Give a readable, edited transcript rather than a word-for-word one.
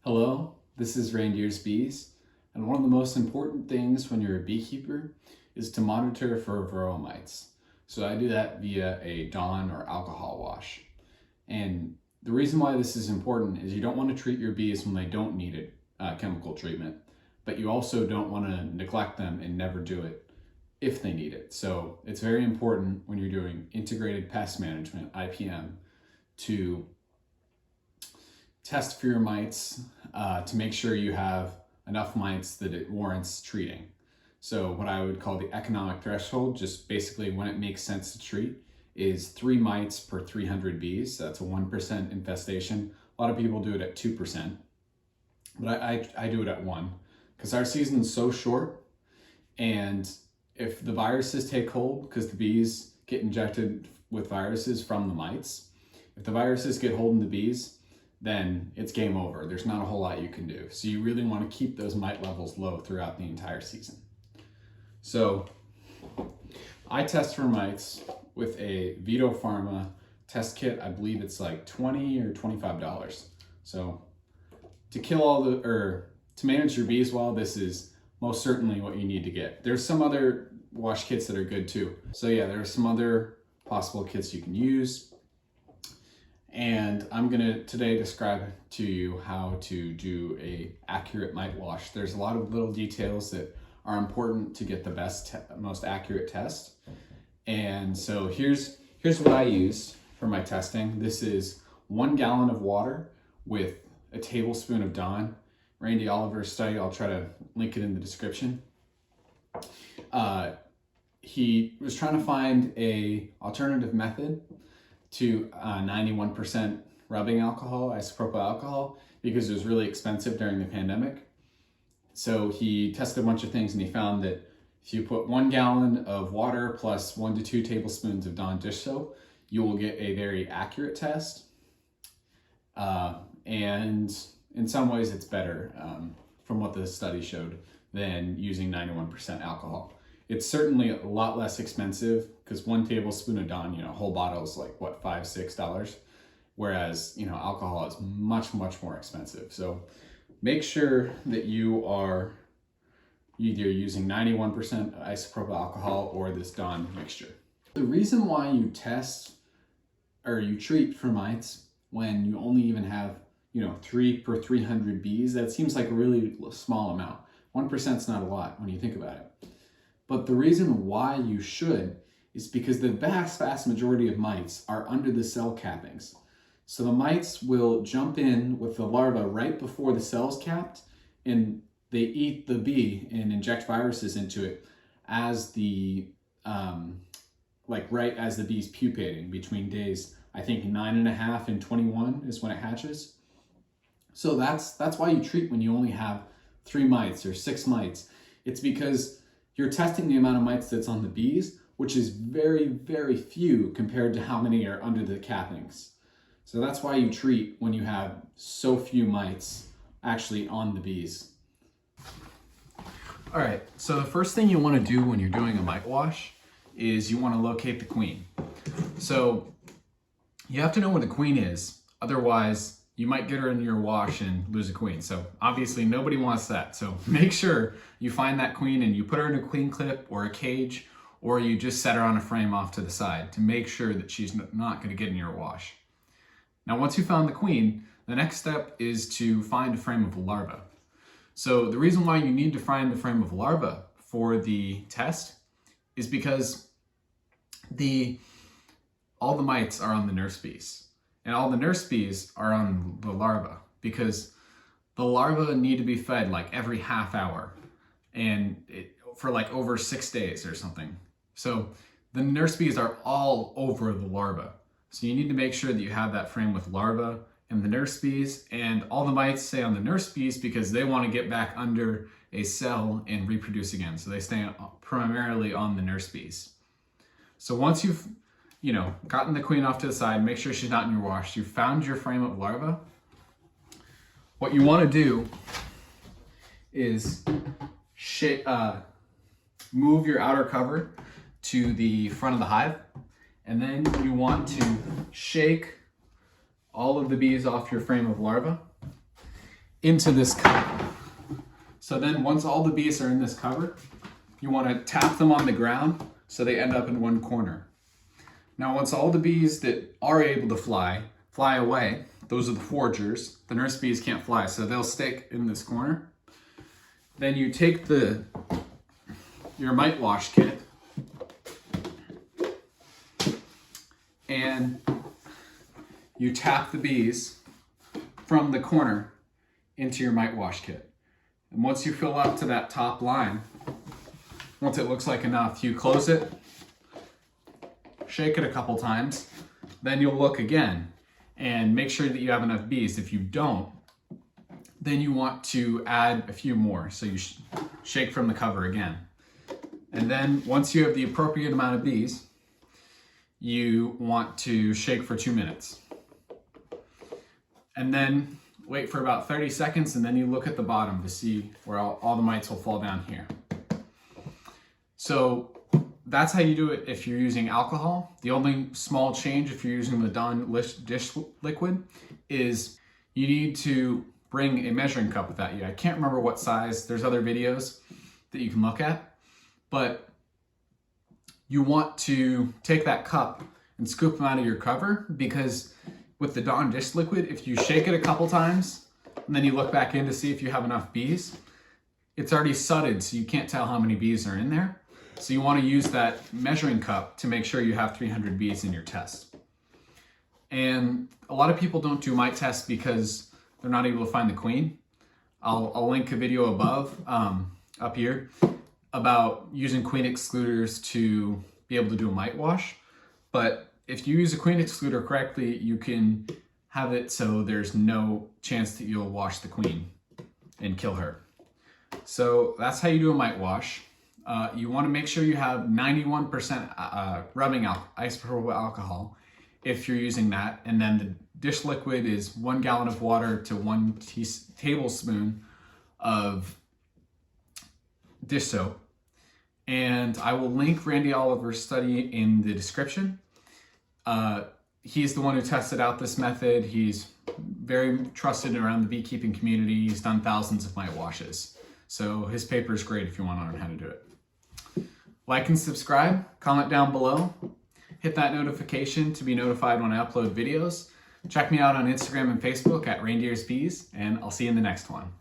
Hello, this is Reindeer's Bees, and one of the most important things when you're a beekeeper is to monitor for Varroa mites. So I do that via a Dawn or alcohol wash. And the reason why this is important is you don't want to treat your bees when they don't need chemical treatment, but you also don't want to neglect them and never do it if they need it. So it's very important when you're doing integrated pest management, IPM, to test for your mites to make sure you have enough mites that it warrants treating. So what I would call the economic threshold, just basically when it makes sense to treat, is 3 mites per 300 bees. So that's a 1% infestation. A lot of people do it at 2%, but I do it at 1 because our season's so short, and if the viruses take hold, because the bees get injected with viruses from the mites, if the viruses get hold in the bees, then it's game over. There's not a whole lot you can do. So you really want to keep those mite levels low throughout the entire season. So I test for mites with a Vito Pharma test kit. I believe it's like $20 or $25. So to to manage your bees well, this is most certainly what you need to get. There's some other wash kits that are good too. So yeah, there are some other possible kits you can use. And I'm gonna today describe to you how to do a accurate mite wash. There's a lot of little details that are important to get the most accurate test. And so here's what I use for my testing. This is 1 gallon of water with a tablespoon of Dawn. Randy Oliver's study, I'll try to link it in the description. He was trying to find a alternative method to 91% rubbing alcohol, isopropyl alcohol, because it was really expensive during the pandemic. So he tested a bunch of things and he found that if you put 1 gallon of water plus 1 to 2 tablespoons of Dawn dish soap, you will get a very accurate test. And in some ways it's better from what the study showed than using 91% alcohol. It's certainly a lot less expensive because 1 tablespoon of Dawn, a whole bottle is like what, $5, $6, whereas alcohol is much more expensive. So make sure that you are either using 91% isopropyl alcohol or this Dawn mixture. The reason why you test or you treat for mites when you only even have 3 per 300 bees, that seems like a really small amount. 1% is not a lot when you think about it. But the reason why you should is because the vast majority of mites are under the cell cappings. So the mites will jump in with the larva right before the cell's capped, and they eat the bee and inject viruses into it as the right as the bee's pupating between days, I think 9.5 and 21 is when it hatches. So that's why you treat when you only have 3 mites or 6 mites. It's because you're testing the amount of mites that's on the bees, which is very few compared to how many are under the cappings. So that's why you treat when you have so few mites actually on the bees. All right, so the first thing you want to do when you're doing a mite wash is you want to locate the queen. So you have to know where the queen is, otherwise you might get her in your wash and lose a queen. So obviously nobody wants that. So make sure you find that queen and you put her in a queen clip or a cage, or you just set her on a frame off to the side to make sure that she's not going to get in your wash. Now, once you found the queen, the next step is to find a frame of larva. So the reason why you need to find the frame of larva for the test is because all the mites are on the nurse bees. And all the nurse bees are on the larva because the larvae need to be fed like every half hour and for like over 6 days or something. So the nurse bees are all over the larva. So you need to make sure that you have that frame with larva and the nurse bees, and all the mites stay on the nurse bees because they want to get back under a cell and reproduce again. So they stay primarily on the nurse bees. So once you've gotten the queen off to the side, make sure she's not in your wash. You found your frame of larva. What you want to do is move your outer cover to the front of the hive, and then you want to shake all of the bees off your frame of larva, into this cup. So then once all the bees are in this cover, you want to tap them on the ground so they end up in one corner. Now once all the bees that are able to fly away, those are the foragers. The nurse bees can't fly, so they'll stick in this corner. Then you take your mite wash kit and you tap the bees from the corner into your mite wash kit. And once you fill up to that top line, once it looks like enough, you close it, shake it a couple times, then you'll look again and make sure that you have enough bees. If you don't, then you want to add a few more. So you shake from the cover again. And then once you have the appropriate amount of bees, you want to shake for 2 minutes. And then wait for about 30 seconds, and then you look at the bottom to see where all the mites will fall down here. So that's how you do it if you're using alcohol. The only small change if you're using the Dawn dish liquid is you need to bring a measuring cup with that. I can't remember what size. There's other videos that you can look at, but you want to take that cup and scoop them out of your cover, because with the Dawn dish liquid, if you shake it a couple times and then you look back in to see if you have enough bees, it's already sudded, so you can't tell how many bees are in there. So you want to use that measuring cup to make sure you have 300 bees in your test. And a lot of people don't do mite tests because they're not able to find the queen. I'll link a video above, up here, about using queen excluders to be able to do a mite wash. But if you use a queen excluder correctly, you can have it so there's no chance that you'll wash the queen and kill her. So that's how you do a mite wash. You want to make sure you have 91% rubbing isopropyl alcohol if you're using that. And then the dish liquid is 1 gallon of water to 1 tablespoon of dish soap. And I will link Randy Oliver's study in the description. He's the one who tested out this method. He's very trusted around the beekeeping community. He's done thousands of mite washes. So his paper is great if you want to learn how to do it. Like and subscribe, comment down below, hit that notification to be notified when I upload videos. Check me out on Instagram and Facebook at Reindeer's Bees, and I'll see you in the next one.